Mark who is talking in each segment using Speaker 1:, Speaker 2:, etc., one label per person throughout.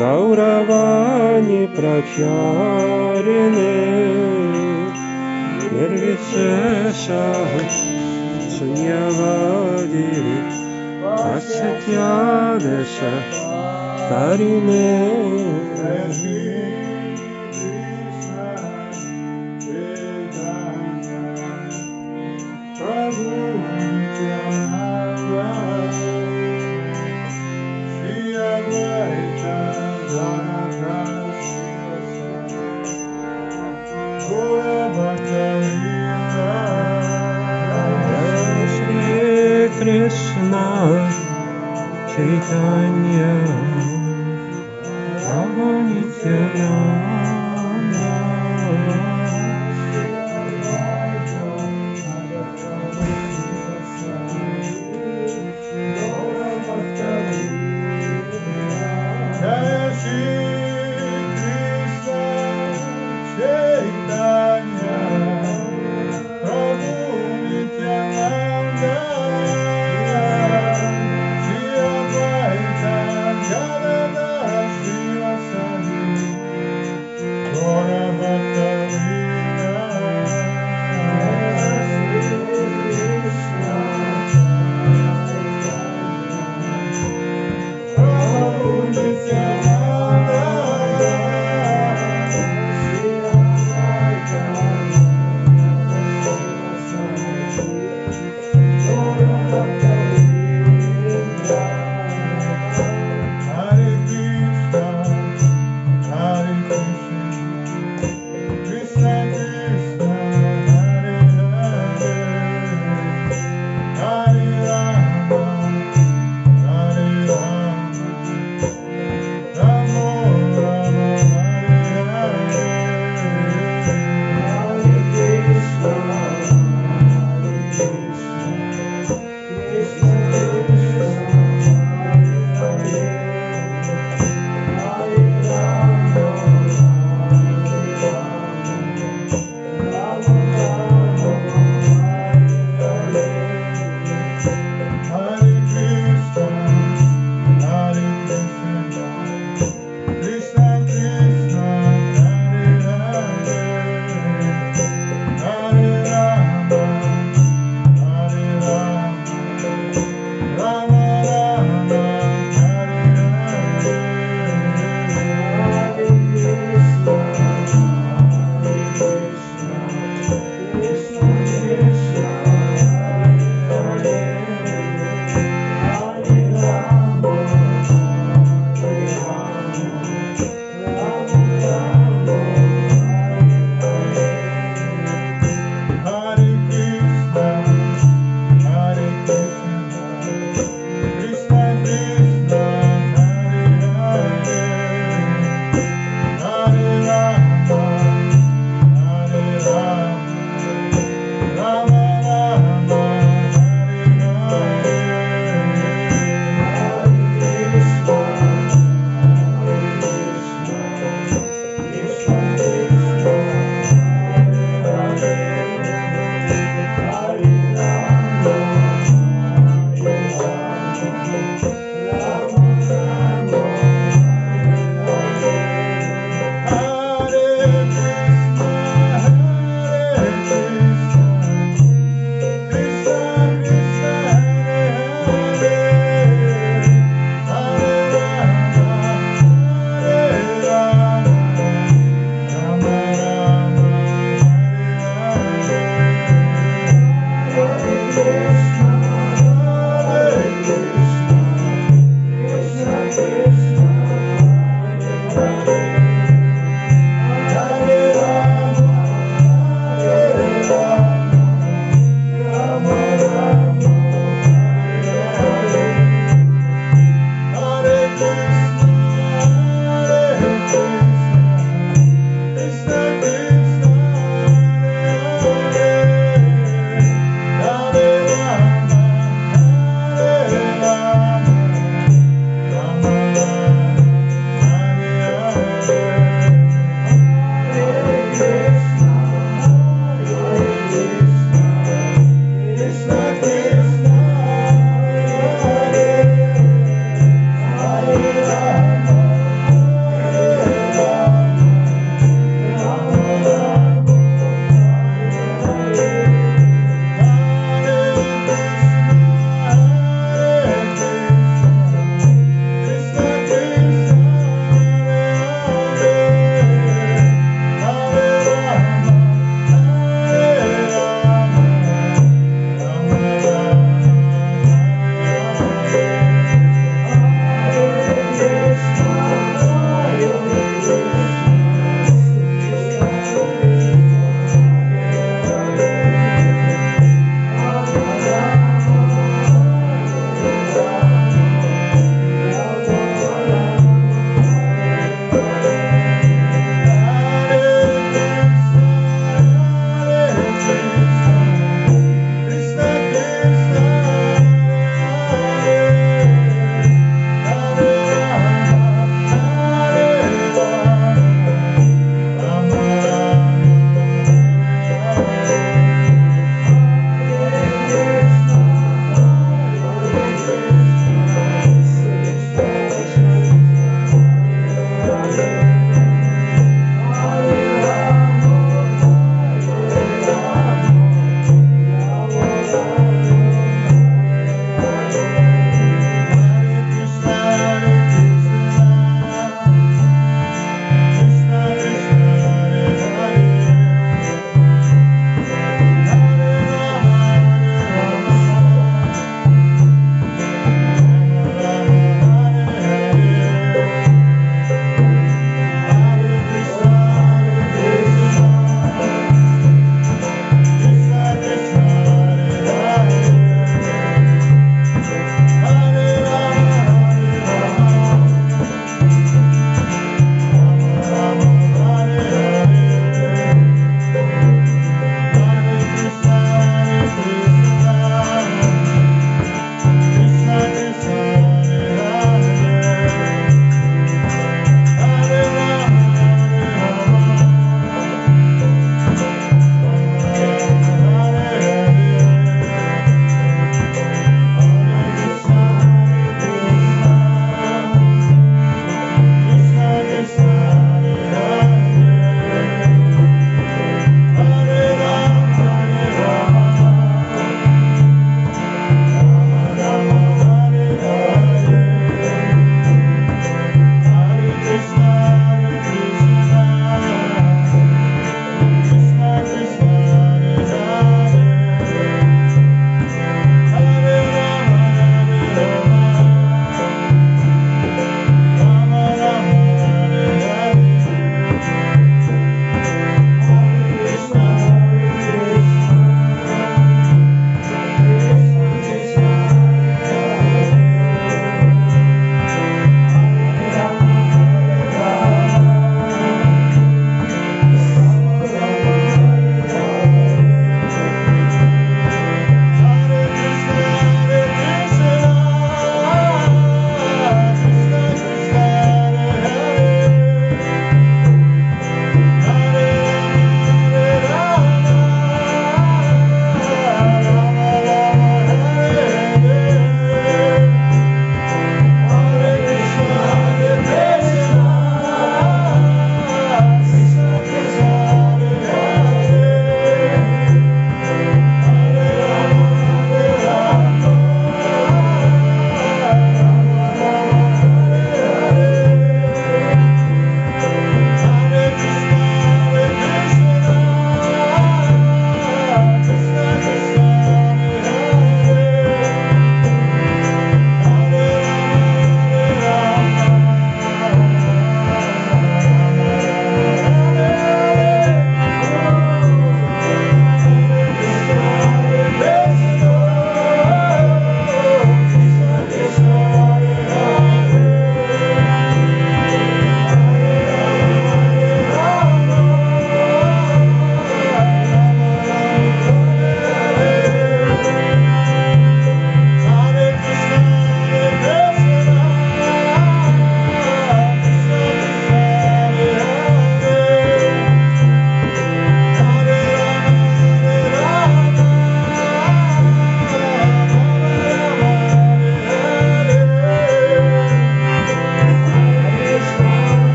Speaker 1: Gauravani Pracharine Nirvishesha Sunyavadi Asatyadesha Tarine Shri Krishna Chaitanya Prabhu Nityananda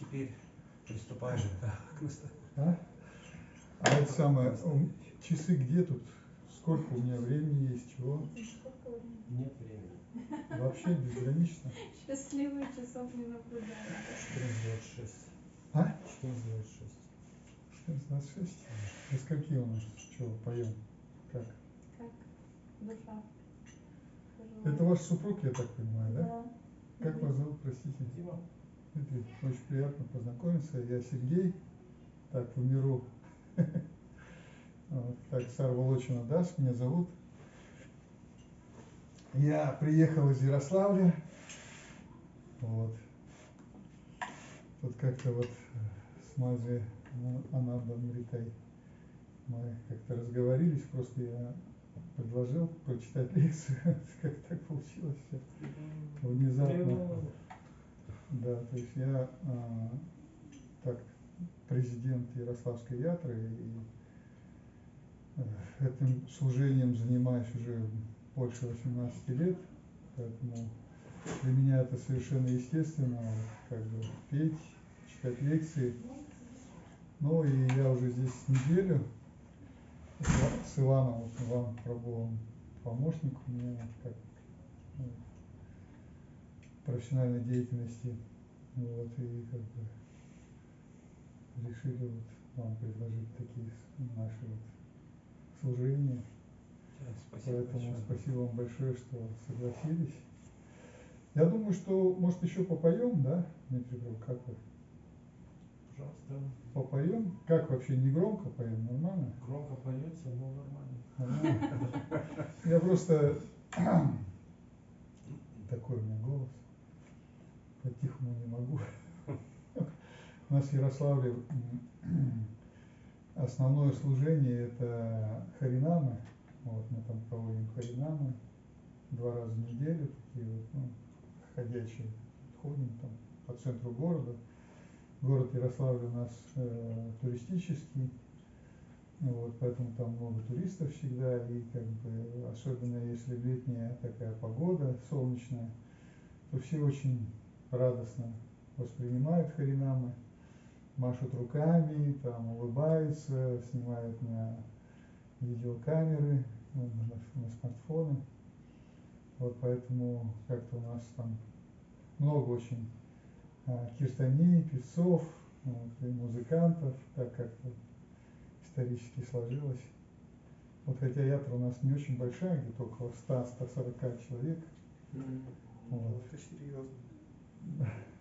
Speaker 2: теперь приступаем к настоящему.
Speaker 3: А это самое, часы где тут? Сколько у меня времени есть, чего?
Speaker 2: Нет времени.
Speaker 3: Вообще безгранично.
Speaker 4: Счастливые часов не наблюдаю.
Speaker 2: 14:26.
Speaker 3: А?
Speaker 2: 14:26.
Speaker 3: 14:26? Из какие у нас? Чего, поем? Как?
Speaker 4: Как душа.
Speaker 3: Это ваш супруг, я так понимаю, да?
Speaker 4: Да.
Speaker 3: Как вас зовут, простите?
Speaker 2: Дима.
Speaker 3: Дмитрий, очень приятно познакомиться. Я Сергей, так, в миру. Вот, так, Сарволочина Даш меня зовут. Я приехал из Ярославля. Вот. Тут как-то вот с Мазой Анандамритой мы как-то разговорились, просто я предложил прочитать лекцию, как так получилось все внезапно. Да, то есть я так президент Ярославской ятры и этим служением занимаюсь уже больше 18 лет, поэтому для меня это совершенно естественно, как бы петь, читать лекции. Ну и я уже здесь неделю с Иваном, Иван Прабовым, помощник у меня как профессиональной деятельности. Вот, и как бы решили вот вам предложить такие наши вот служения.
Speaker 2: Спасибо.
Speaker 3: Поэтому
Speaker 2: большое.
Speaker 3: спасибо вам большое, что согласились. Я думаю, что может еще попоем, да, Дмитрий Павлович, как вы?
Speaker 2: Пожалуйста.
Speaker 3: Попоем? Как вообще, не громко поем, нормально?
Speaker 2: Громко поется, но нормально.
Speaker 3: Нормально. Я просто такой у меня голос. По-тихому не могу. У нас в Ярославле основное служение это харинамы. Вот мы там проводим харинамы 2 раза в неделю, такие вот, ну, ходячие, ходим там по центру города. Город Ярославль у нас туристический, вот, поэтому там много туристов всегда, и как бы, особенно если летняя такая погода солнечная, то все очень радостно воспринимают харинамы, машут руками, там улыбаются, снимают на видеокамеры, ну, на смартфоны. Вот поэтому как-то у нас там много очень киртани, певцов, вот, и музыкантов, так как-то исторически сложилось. Вот хотя ятра у нас не очень большая, где-то около 100-140 человек. Вот.
Speaker 2: Это серьезно.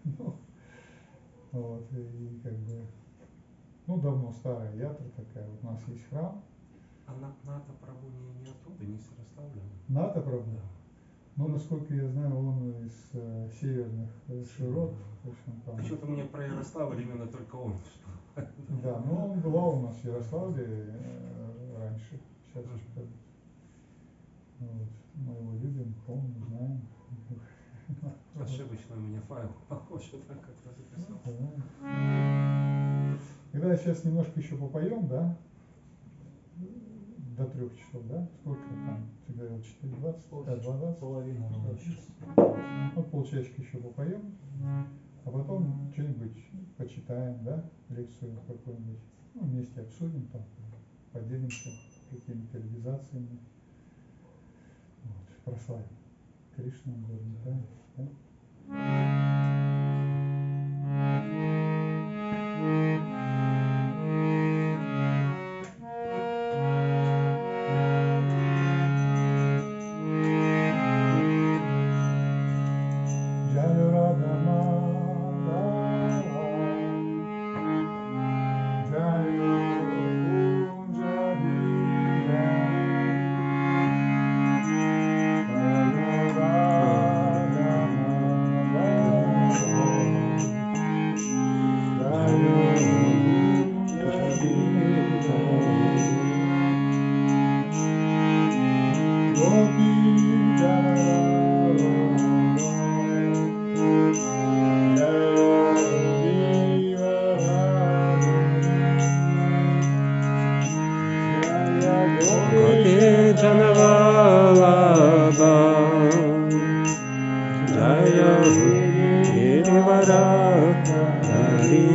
Speaker 3: Ну, вот, и как бы, ну, давно старая ятра такая. Вот у нас есть храм.
Speaker 2: А Ната Прабу не оттуда, не с Ярославля?
Speaker 3: Ната Прабу?
Speaker 2: Да.
Speaker 3: Ну, насколько я знаю, он из северных широт. То есть он там...
Speaker 2: Почему-то мне про Ярославль именно только он.
Speaker 3: Да, но он бывал у нас в Ярославле раньше. Сейчас уже вот. Мы его любим, помним, знаем.
Speaker 2: Ошибочно у меня файл похож, так как ты записал.
Speaker 3: Когда сейчас немножко еще попоем, да? До 3 часов, да? Сколько там? Ты говорил, 4:20? 20?
Speaker 2: Половина сейчас.
Speaker 3: Вот полчасика еще попоем, а потом что-нибудь почитаем, да? Лекцию какую-нибудь. Ну, вместе обсудим, там, поделимся какими-то реализациями. Вот, прославим Кришну, Гуру, да?
Speaker 1: Jaya Girivara Hari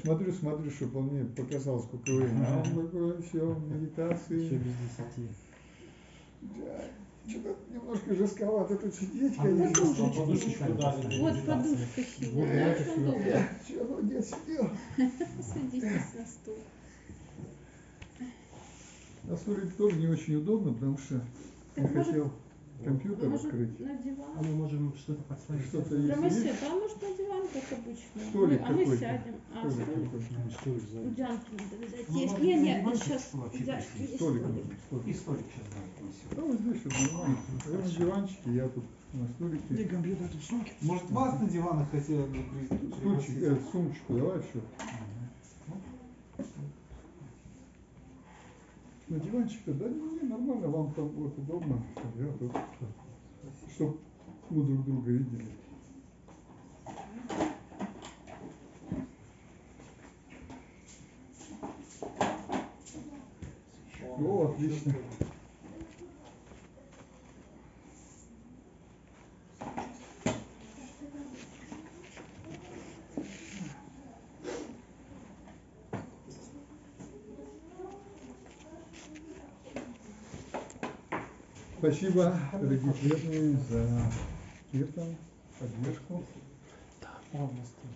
Speaker 3: смотрю, чтобы он мне показал, сколько времени. А он такой, все,
Speaker 2: Еще
Speaker 3: медитации.
Speaker 2: без 10.
Speaker 3: Да, что-то немножко жестковато тут сидеть,
Speaker 2: А
Speaker 3: конечно.
Speaker 2: подушечку дали для
Speaker 4: Вот
Speaker 2: медитации.
Speaker 4: подушка сидит.
Speaker 2: Вот, знаете,
Speaker 4: Очень
Speaker 2: что?
Speaker 4: удобно.
Speaker 3: Чего нет, сидел.
Speaker 4: Садитесь на стул.
Speaker 3: На стуле тоже не очень удобно, потому что не
Speaker 4: Так, может,
Speaker 3: хотел компьютер
Speaker 4: может,
Speaker 3: открыть.
Speaker 4: на
Speaker 2: А
Speaker 4: диван?
Speaker 2: мы можем что-то подставить.
Speaker 3: Что-то
Speaker 4: Прямо
Speaker 3: есть.
Speaker 4: сядь, а может на диван, как обычно.
Speaker 3: Столик
Speaker 4: А мы
Speaker 3: какой-то.
Speaker 4: сядем. А,
Speaker 3: Столик
Speaker 4: столик?
Speaker 3: какой-то.
Speaker 2: Столик сзади.
Speaker 4: У Дианки надо взять.
Speaker 2: Ну,
Speaker 4: Есть.
Speaker 2: может,
Speaker 4: Не,
Speaker 2: на
Speaker 4: не,
Speaker 2: диван
Speaker 4: сейчас
Speaker 2: вообще
Speaker 4: у Дианки
Speaker 2: присесть?
Speaker 4: есть
Speaker 3: Столик
Speaker 4: столик.
Speaker 3: нужен, столик.
Speaker 2: И столик сейчас да,
Speaker 3: Да, вот здесь вот нормально. Я на диванчике, я тут на столике.
Speaker 2: компьютер тут в сумке.
Speaker 5: Может, вас на диванах хотели бы
Speaker 3: Стульчик, сумочку давай все. На диванчик-то, да не, нормально, вам там вот удобно. Я тут, чтоб мы друг друга видели. О, отлично. Спасибо, дорогие преданные, за киртан, поддержку.
Speaker 2: Полностью.